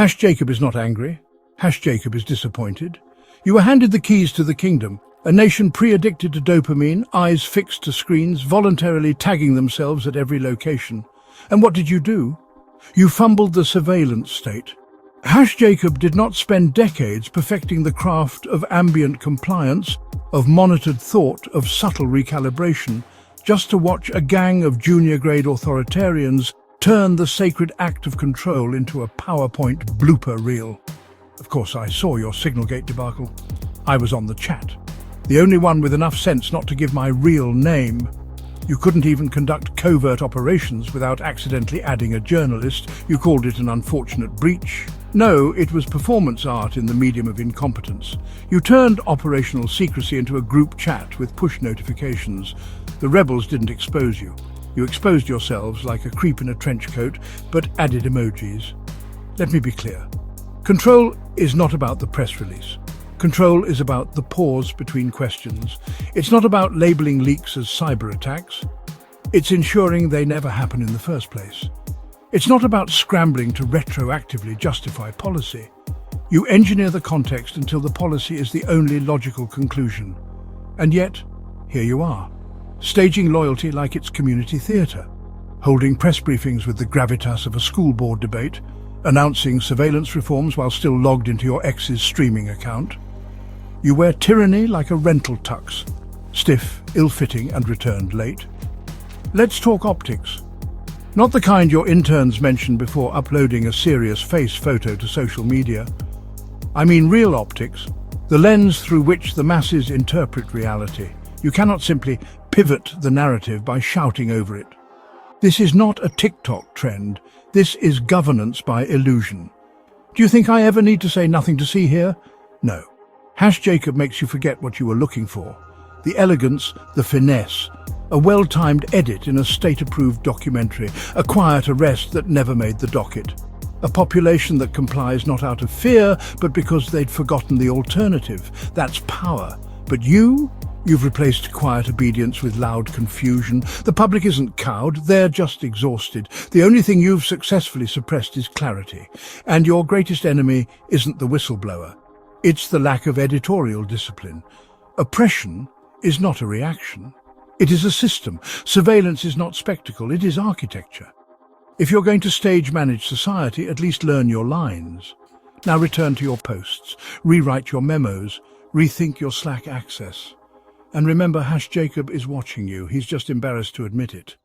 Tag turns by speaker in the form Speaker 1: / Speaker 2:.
Speaker 1: Jacob is not angry. Jacob is disappointed. You were handed the keys to the kingdom, a nation pre-addicted to dopamine, eyes fixed to screens, voluntarily tagging themselves at every location. And what did you do? You fumbled the surveillance state. Jacob did not spend decades perfecting the craft of ambient compliance, of monitored thought, of subtle recalibration, just to watch a gang of junior-grade authoritarians turn the sacred act of control into a PowerPoint blooper reel. Of course, I saw your Signalgate debacle. I was on the chat. The only one with enough sense not to give my real name. You couldn't even conduct covert operations without accidentally adding a journalist. You called it an unfortunate breach. No, it was performance art in the medium of incompetence. You turned operational secrecy into a group chat with push notifications. The rebels didn't expose you. You exposed yourselves like a creep in a trench coat, but added emojis. Let me be clear. Control is not about the press release. Control is about the pause between questions. It's not about labeling leaks as cyber attacks. It's ensuring they never happen in the first place. It's not about scrambling to retroactively justify policy. You engineer the context until the policy is the only logical conclusion. And yet, here you are, staging loyalty like it's community theatre, holding press briefings with the gravitas of a school board debate, announcing surveillance reforms while still logged into your ex's streaming account. You wear tyranny like a rental tux, stiff, ill-fitting and returned late. Let's talk optics. Not the kind your interns mentioned before uploading a serious face photo to social media. I mean real optics, the lens through which the masses interpret reality. You cannot simply pivot the narrative by shouting over it. This is not a TikTok trend. This is governance by illusion. Do you think I ever need to say nothing to see here? No. Jacob makes you forget what you were looking for. The elegance, the finesse, a well-timed edit in a state-approved documentary, a quiet arrest that never made the docket. A population that complies not out of fear, but because they'd forgotten the alternative. That's power. But you've replaced quiet obedience with loud confusion. The public isn't cowed, they're just exhausted. The only thing you've successfully suppressed is clarity. And your greatest enemy isn't the whistleblower. It's the lack of editorial discipline. Oppression is not a reaction. It is a system. Surveillance is not spectacle, it is architecture. If you're going to stage manage society, at least learn your lines. Now return to your posts, rewrite your memos, rethink your Slack access. And remember, Jacob is watching you. He's just embarrassed to admit it.